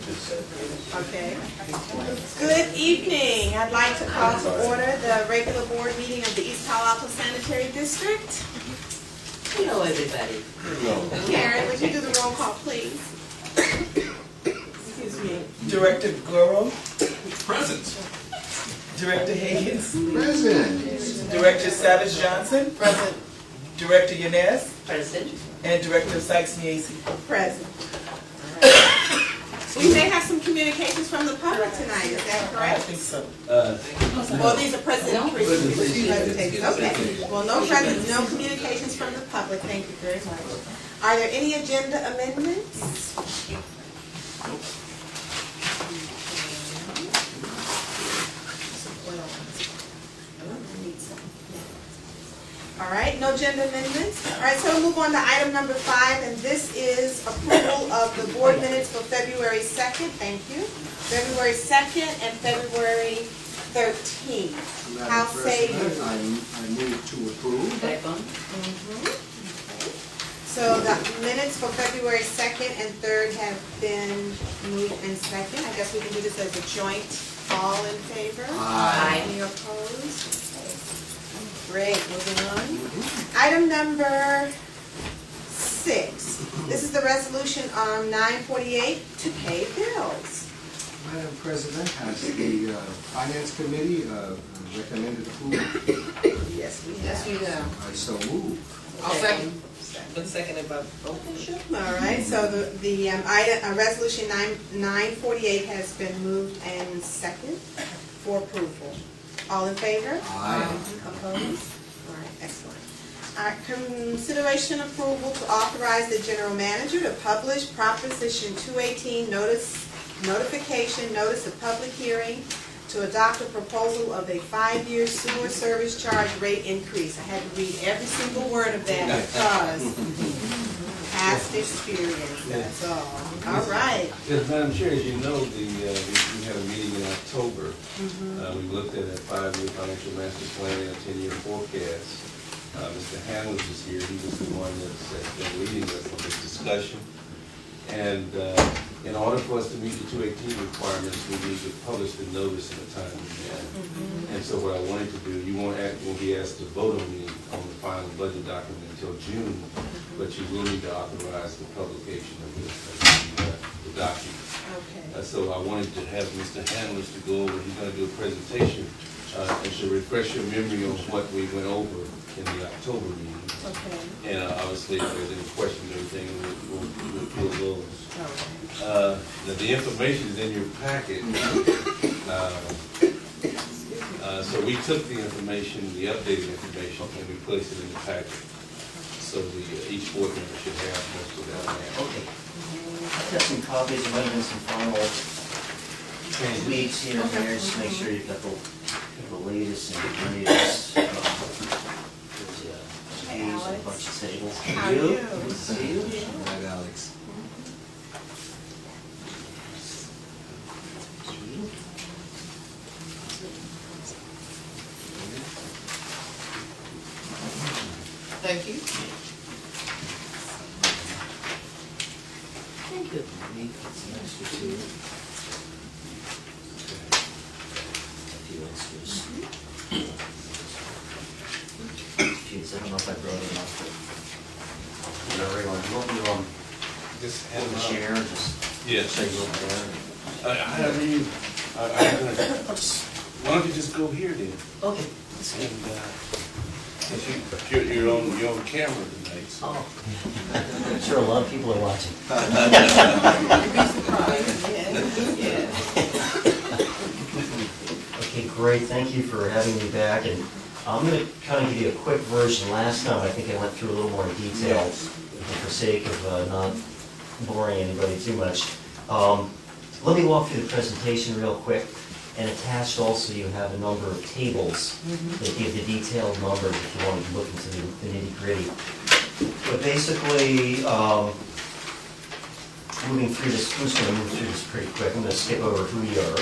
Okay. Good evening. I'd like to call to order the regular board meeting of the East Palo Alto Sanitary District. Hello, everybody. Karen, would you do the roll call, please? Excuse me. Director Goro, Present. Director Higgins, Present. Director Savage Johnson, Present. Director Yanez, President. and Director Sykes-Niazi. Present. We may have some communications from the public tonight, is that I correct? think so. Well, these are presentations. Okay. Well, no communications from the public. Thank you very much. Are there any agenda amendments? All right, no agenda amendments. All right, so we'll move on to item number 5, and this is approval of the board minutes for February 2nd. Thank you. February 2nd and February 13th. How say you? I move to approve. Second. Okay. So the minutes for February 2nd and 3rd have been moved and second. I guess we can do this as a joint. All in favor? Aye. Any opposed? Great, moving on. Item number 6. This is the resolution on 948 to pay bills. Madam President, has the Finance Committee recommended approval? Yes, we Yes, have. you know. I so move. I'll second. Been seconded by both. All right, so the item, resolution 948 has been moved and seconded for approval. All in favor? Aye. Opposed? All right, excellent. All right, consideration approval to authorize the general manager to publish Proposition 218 notification notice of public hearing to adopt a proposal of a 5-year sewer service charge rate increase. I had to read every single word of that because past experience, that's all. All right. Yes, Madam Chair, as you know, we had a meeting in October. We looked at a 5-year financial master plan and a 10-year forecast. Mr. Hamlet is here. He was the one that's been leading us in this discussion. And in order for us to meet the 218 requirements, we need to publish the notice in a timely manner. And so what I wanted to do, you won't be asked to vote on the final budget document until June, but you will need to authorize the publication of the document. Okay. So I wanted to have Mr. Handlers to go over. He's going to do a presentation and to refresh your memory on what we went over in the October meeting. Okay. And obviously, if there's any questions or anything, we'll fill those. All right. Now, the information is in your packet. So we took the information, the updated information, and we placed it in the packet. So each board member should have most of that. Okay. I've got some copies, there might have been some final tweaks here and there, just to make sure you've got the latest and greatest. There's a bunch of tables. How are you? Good to see you. Right, Alex. Thank you. Thank you. Some extra too. A few extras. Jeez, I don't know if I brought enough. Everyone, you want me to Just hold the chair, just Yes. say you over there? Why don't you just go here then? Okay. And you're on camera tonight. So. Oh. I'm sure a lot of people are watching. You'd be surprised. Yeah. Okay, great. Thank you for having me back. And I'm going to kind of give you a quick version. Last time, I think I went through a little more detail for sake of not boring anybody too much. Let me walk through the presentation real quick. And attached also, you have a number of tables that give the detailed numbers if you want to look into the nitty-gritty. But basically, moving through this, I'm just going to move through this pretty quick. I'm going to skip over who you are.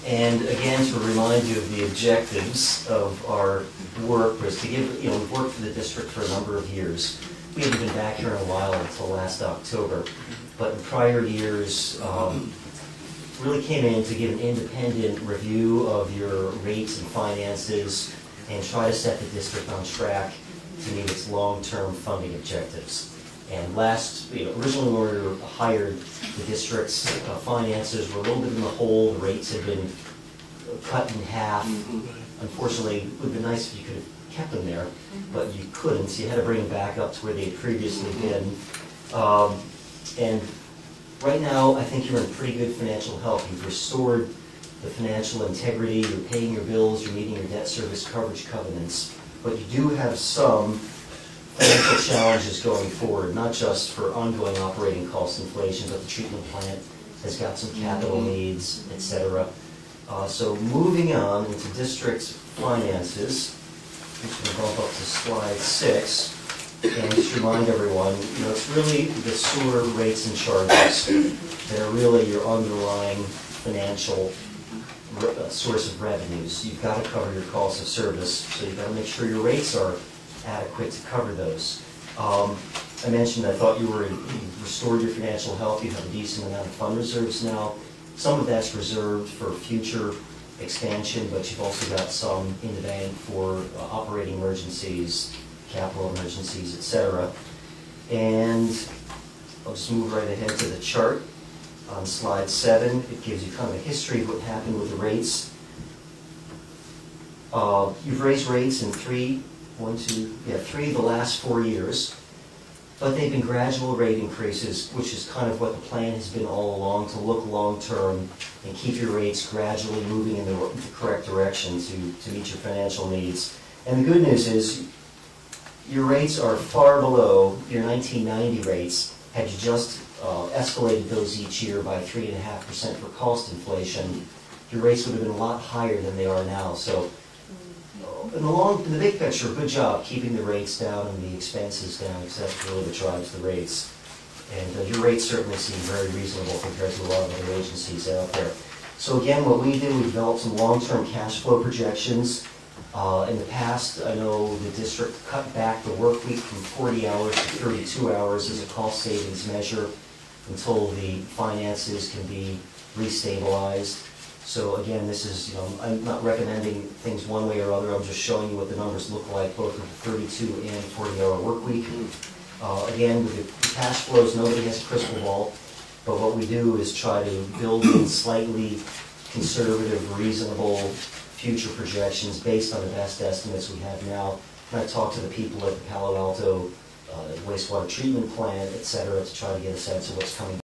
And again, to remind you of the objectives of our work was to give, we've worked for the district for a number of years. We haven't been back here in a while until last October. but in prior years, really came in to give an independent review of your rates and finances and try to set the district on track to meet its long-term funding objectives. And originally when we were hired, the district's finances were a little bit in the hole. The rates had been cut in half. Unfortunately, it would have been nice if you could have kept them there, but you couldn't. So you had to bring them back up to where they had previously been. And right now, I think you're in pretty good financial health. You've restored the financial integrity. You're paying your bills. You're meeting your debt service coverage covenants. But you do have some financial challenges going forward, not just for ongoing operating cost inflation, but the treatment plant has got some capital needs, et cetera. So moving on into district finances, I'm just going to bump up to slide 6, and just remind everyone, it's really the sewer rates and charges that are really your underlying financial source of revenues. You've got to cover your costs of service, so you've got to make sure your rates are adequate to cover those. I mentioned I thought you restored your financial health. You have a decent amount of fund reserves now. Some of that's reserved for future expansion, but you've also got some in the bank for operating emergencies, capital emergencies, etc. And I'll just move right ahead to the chart on slide 7. It gives you kind of a history of what happened with the rates. You've raised rates in three of the last 4 years, but they've been gradual rate increases, which is kind of what the plan has been all along, to look long-term and keep your rates gradually moving in the correct direction to meet your financial needs. And the good news is your rates are far below your 1990 rates. Had you just escalated those each year by 3.5% for cost inflation, your rates would have been a lot higher than they are now. So in the big picture, good job keeping the rates down and the expenses down, because that's really what drives the rates. And your rates certainly seem very reasonable compared to a lot of other agencies out there. So again, what we do, we develop some long-term cash flow projections. In the past, I know the district cut back the work week from 40 hours to 32 hours as a cost savings measure until the finances can be restabilized. So again, this is, I'm not recommending things one way or other. I'm just showing you what the numbers look like, both with the 32 and 40-hour work week. Again, with the cash flows, nobody has a crystal ball, but what we do is try to build in slightly conservative, reasonable future projections based on the best estimates we have now. And I talk to the people at the Palo Alto wastewater treatment plant, et cetera, to try to get a sense of what's coming